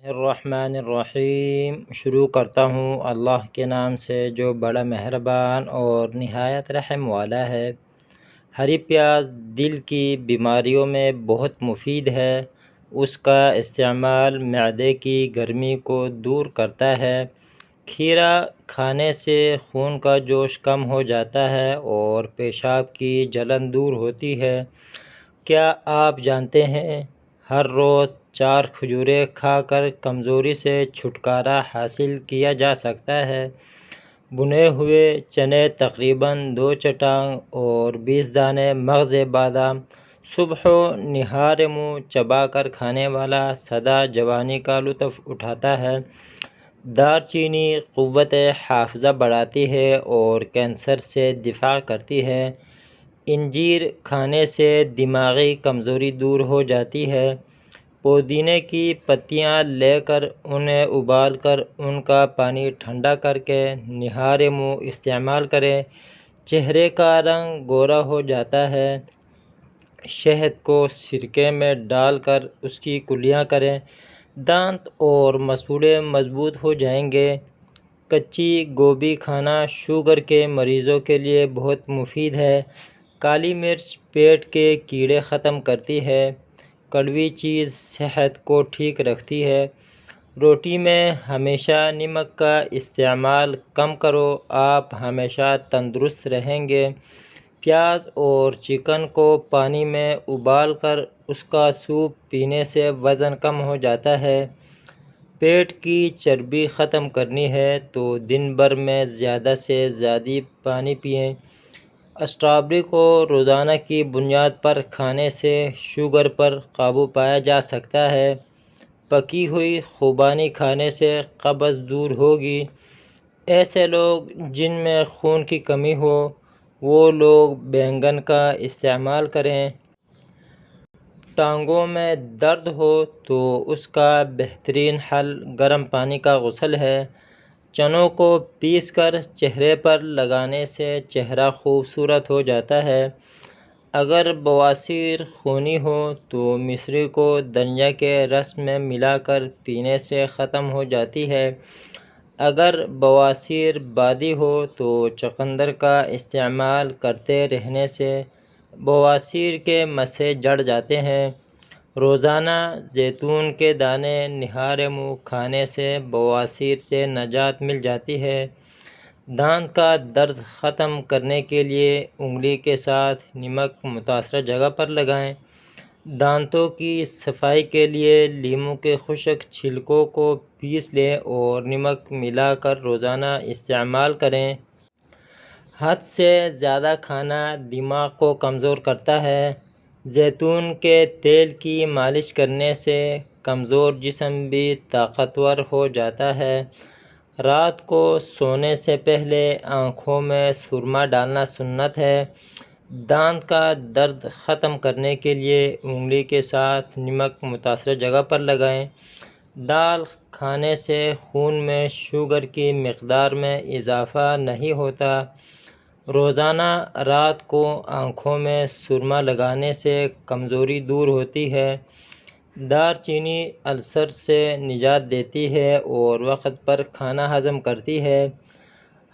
الرحمن الرحیم۔ شروع کرتا ہوں اللہ کے نام سے جو بڑا مہربان اور نہایت رحم والا ہے۔ ہری پیاز دل کی بیماریوں میں بہت مفید ہے۔ اس کا استعمال معدے کی گرمی کو دور کرتا ہے۔ کھیرا کھانے سے خون کا جوش کم ہو جاتا ہے اور پیشاب کی جلن دور ہوتی ہے۔ کیا آپ جانتے ہیں ہر روز 4 کھجوریں کھا کر کمزوری سے چھٹکارا حاصل کیا جا سکتا ہے؟ بھنے ہوئے چنے تقریباً 2 چٹانگ اور 20 دانے مغز بادام صبح و نہار منہ چبا کر کھانے والا سدا جوانی کا لطف اٹھاتا ہے۔ دار چینی قوت حافظہ بڑھاتی ہے اور کینسر سے دفاع کرتی ہے۔ انجیر کھانے سے دماغی کمزوری دور ہو جاتی ہے۔ پودینے کی پتیاں لے کر انہیں ابال کر ان کا پانی ٹھنڈا کر کے نہار منہ استعمال کریں۔ چہرے کا رنگ گورا ہو جاتا ہے۔ شہد کو سرکے میں ڈال کر اس کی کلیاں کریں، دانت اور مسوڑھے مضبوط ہو جائیں گے۔ کچی گوبھی کھانا شوگر کے مریضوں کے لیے بہت مفید ہے۔ کالی مرچ پیٹ کے کیڑے ختم کرتی ہے۔ کڑوی چیز صحت کو ٹھیک رکھتی ہے۔ روٹی میں ہمیشہ نمک کا استعمال کم کرو، آپ ہمیشہ تندرست رہیں گے۔ پیاز اور چکن کو پانی میں ابال کر اس کا سوپ پینے سے وزن کم ہو جاتا ہے۔ پیٹ کی چربی ختم کرنی ہے تو دن بھر میں زیادہ سے زیادہ پانی پئیں۔ اسٹرابیری کو روزانہ کی بنیاد پر کھانے سے شوگر پر قابو پایا جا سکتا ہے۔ پکی ہوئی خوبانی کھانے سے قبض دور ہوگی۔ ایسے لوگ جن میں خون کی کمی ہو وہ لوگ بینگن کا استعمال کریں۔ ٹانگوں میں درد ہو تو اس کا بہترین حل گرم پانی کا غسل ہے۔ چنوں کو پیس کر چہرے پر لگانے سے چہرہ خوبصورت ہو جاتا ہے۔ اگر بواسیر خونی ہو تو مصری کو دھنیا کے رس میں ملا کر پینے سے ختم ہو جاتی ہے۔ اگر بواسیر بادی ہو تو چقندر کا استعمال کرتے رہنے سے بواسیر کے مسئلے جڑ جاتے ہیں۔ روزانہ زیتون کے دانے نہار منہ کھانے سے بواسیر سے نجات مل جاتی ہے۔ دانت کا درد ختم کرنے کے لیے انگلی کے ساتھ نمک متاثرہ جگہ پر لگائیں۔ دانتوں کی صفائی کے لیے لیموں کے خشک چھلکوں کو پیس لیں اور نمک ملا کر روزانہ استعمال کریں۔ حد سے زیادہ کھانا دماغ کو کمزور کرتا ہے۔ زیتون کے تیل کی مالش کرنے سے کمزور جسم بھی طاقتور ہو جاتا ہے۔ رات کو سونے سے پہلے آنکھوں میں سرما ڈالنا سنت ہے۔ دانت کا درد ختم کرنے کے لیے انگلی کے ساتھ نمک متاثرہ جگہ پر لگائیں۔ دال کھانے سے خون میں شوگر کی مقدار میں اضافہ نہیں ہوتا۔ روزانہ رات کو آنکھوں میں سرما لگانے سے کمزوری دور ہوتی ہے۔ دار چینی السر سے نجات دیتی ہے اور وقت پر کھانا ہضم کرتی ہے۔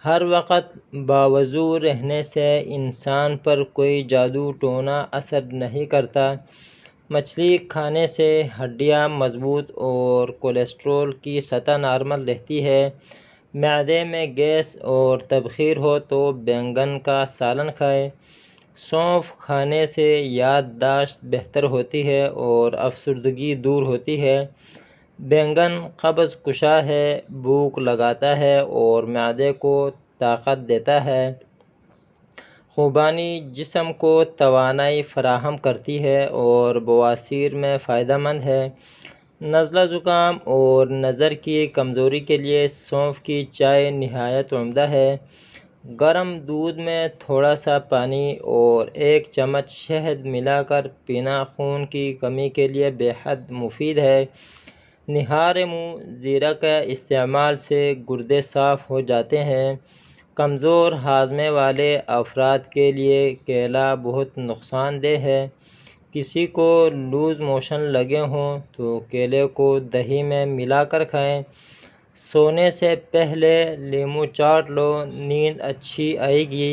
ہر وقت باوضو رہنے سے انسان پر کوئی جادو ٹونا اثر نہیں کرتا۔ مچھلی کھانے سے ہڈیاں مضبوط اور کولیسٹرول کی سطح نارمل رہتی ہے۔ معدے میں گیس اور تبخیر ہو تو بینگن کا سالن کھائیں۔ سونف کھانے سے یادداشت بہتر ہوتی ہے اور افسردگی دور ہوتی ہے۔ بینگن قبض کشا ہے، بھوک لگاتا ہے اور معدے کو طاقت دیتا ہے۔ خوبانی جسم کو توانائی فراہم کرتی ہے اور بواسیر میں فائدہ مند ہے۔ نزلہ زکام اور نظر کی کمزوری کے لیے سونف کی چائے نہایت عمدہ ہے۔ گرم دودھ میں تھوڑا سا پانی اور 1 چمچ شہد ملا کر پینا خون کی کمی کے لیے بے حد مفید ہے۔ نہار منہ زیرہ کے استعمال سے گردے صاف ہو جاتے ہیں۔ کمزور ہاضمے والے افراد کے لیے کیلا بہت نقصان دہ ہے۔ کسی کو لوز موشن لگے ہوں تو کیلے کو دہی میں ملا کر کھائیں۔ سونے سے پہلے لیمو چاٹ لو، نیند اچھی آئے گی۔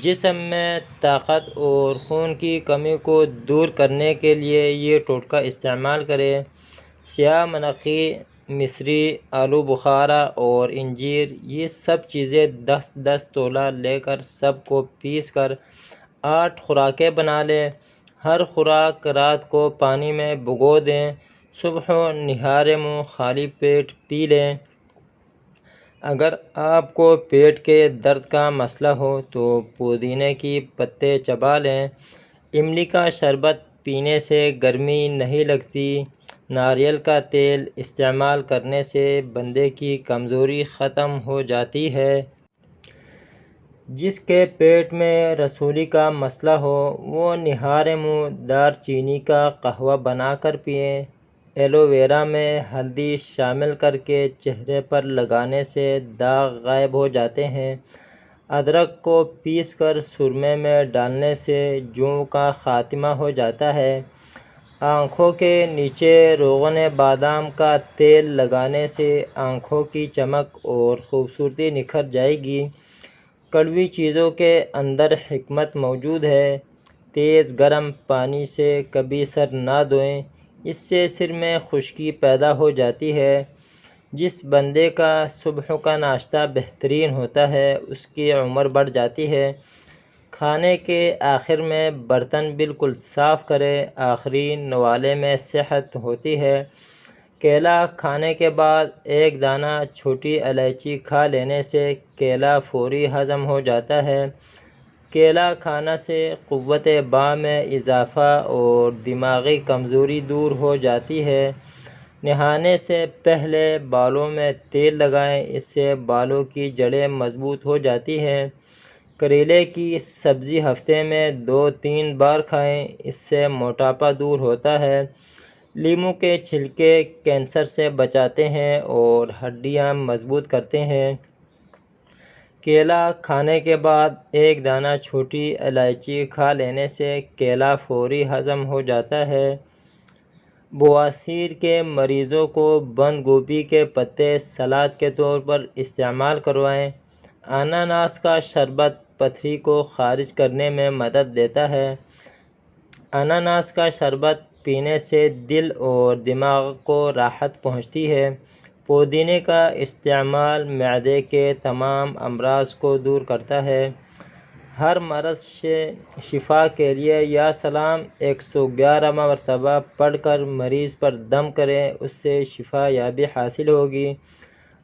جسم میں طاقت اور خون کی کمی کو دور کرنے کے لیے یہ ٹوٹکا استعمال کریں۔ سیاہ منقی، مصری، آلو بخارا اور انجیر، یہ سب چیزیں 10-10 تولہ لے کر سب کو پیس کر 8 خوراکیں بنا لیں۔ ہر خوراک رات کو پانی میں بھگو دیں، صبح نہارے منہ خالی پیٹ پی لیں۔ اگر آپ کو پیٹ کے درد کا مسئلہ ہو تو پودینے کی پتے چبا لیں۔ املی کا شربت پینے سے گرمی نہیں لگتی۔ ناریل کا تیل استعمال کرنے سے بندے کی کمزوری ختم ہو جاتی ہے۔ جس کے پیٹ میں رسولی کا مسئلہ ہو وہ نہارے منہ دار چینی کا قہوہ بنا کر پئیں۔ ایلو ویرا میں ہلدی شامل کر کے چہرے پر لگانے سے داغ غائب ہو جاتے ہیں۔ ادرک کو پیس کر سرمے میں ڈالنے سے جوؤں کا خاتمہ ہو جاتا ہے۔ آنکھوں کے نیچے روغن بادام کا تیل لگانے سے آنکھوں کی چمک اور خوبصورتی نکھر جائے گی۔ کڑوی چیزوں کے اندر حکمت موجود ہے۔ تیز گرم پانی سے کبھی سر نہ دھوئیں، اس سے سر میں خشکی پیدا ہو جاتی ہے۔ جس بندے کا صبح کا ناشتہ بہترین ہوتا ہے اس کی عمر بڑھ جاتی ہے۔ کھانے کے آخر میں برتن بالکل صاف کریں، آخری نوالے میں صحت ہوتی ہے۔ کیلا کھانے کے بعد 1 دانہ چھوٹی الائچی کھا لینے سے کیلا فوری ہضم ہو جاتا ہے۔ کیلا کھانا سے قوت باہ میں اضافہ اور دماغی کمزوری دور ہو جاتی ہے۔ نہانے سے پہلے بالوں میں تیل لگائیں، اس سے بالوں کی جڑیں مضبوط ہو جاتی ہیں۔ کریلے کی سبزی ہفتے میں 2-3 بار کھائیں، اس سے موٹاپا دور ہوتا ہے۔ لیموں کے چھلکے کینسر سے بچاتے ہیں اور ہڈیاں مضبوط کرتے ہیں۔ کیلا کھانے کے بعد 1 دانہ چھوٹی الائچی کھا لینے سے کیلا فوری ہضم ہو جاتا ہے۔ بواسیر کے مریضوں کو بند گوبھی کے پتے سلاد کے طور پر استعمال کروائیں۔ اناناس کا شربت پتھری کو خارج کرنے میں مدد دیتا ہے۔ اناناس کا شربت پینے سے دل اور دماغ کو راحت پہنچتی ہے۔ پودینے کا استعمال معدے کے تمام امراض کو دور کرتا ہے۔ ہر مرض سے شفا کے لیے یا سلام 111 مرتبہ پڑھ کر مریض پر دم کریں، اس سے شفا یابی حاصل ہوگی۔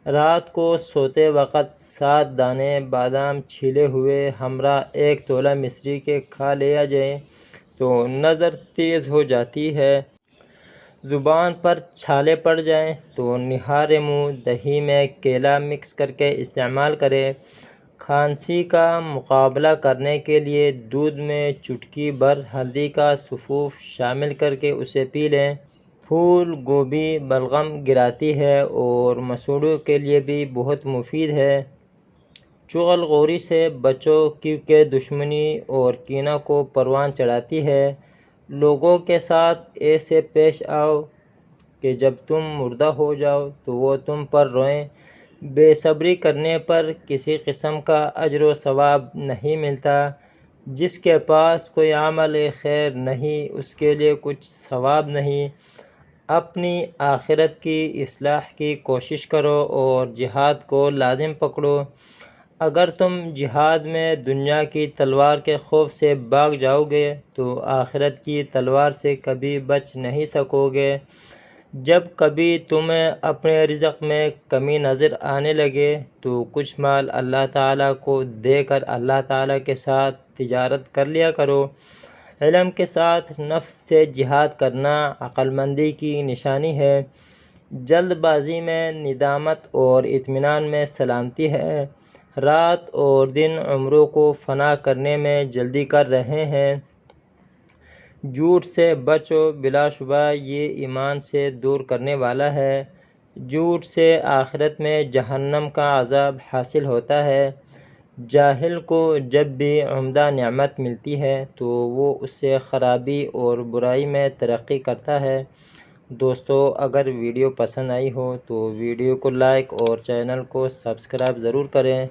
رات کو سوتے وقت 7 دانے بادام چھیلے ہوئے ہمراہ 1 تولہ مصری کے کھا لیا جائے تو نظر تیز ہو جاتی ہے۔ زبان پر چھالے پڑ جائیں تو نہارے منہ دہی میں کیلا مکس کر کے استعمال کریں۔ کھانسی کا مقابلہ کرنے کے لیے دودھ میں چٹکی بھر ہلدی کا سفوف شامل کر کے اسے پی لیں۔ پھول گوبھی بلغم گراتی ہے اور مسوڑھوں کے لیے بھی بہت مفید ہے۔ چغل خوری سے بچو کیونکہ دشمنی اور کینہ کو پروان چڑھاتی ہے۔ لوگوں کے ساتھ ایسے پیش آؤ کہ جب تم مردہ ہو جاؤ تو وہ تم پر روئیں۔ بے صبری کرنے پر کسی قسم کا اجر و ثواب نہیں ملتا۔ جس کے پاس کوئی عمل خیر نہیں اس کے لیے کچھ ثواب نہیں۔ اپنی آخرت کی اصلاح کی کوشش کرو اور جہاد کو لازم پکڑو۔ اگر تم جہاد میں دنیا کی تلوار کے خوف سے بھاگ جاؤ گے تو آخرت کی تلوار سے کبھی بچ نہیں سکو گے۔ جب کبھی تمہیں اپنے رزق میں کمی نظر آنے لگے تو کچھ مال اللہ تعالیٰ کو دے کر اللہ تعالیٰ کے ساتھ تجارت کر لیا کرو۔ علم کے ساتھ نفس سے جہاد کرنا عقل مندی کی نشانی ہے۔ جلد بازی میں ندامت اور اطمینان میں سلامتی ہے۔ رات اور دن عمروں کو فنا کرنے میں جلدی کر رہے ہیں۔ جھوٹ سے بچو، بلا شبہ یہ ایمان سے دور کرنے والا ہے۔ جھوٹ سے آخرت میں جہنم کا عذاب حاصل ہوتا ہے۔ جاہل کو جب بھی عمدہ نعمت ملتی ہے تو وہ اس سے خرابی اور برائی میں ترقی کرتا ہے۔ دوستو، اگر ویڈیو پسند آئی ہو تو ویڈیو کو لائک اور چینل کو سبسکرائب ضرور کریں۔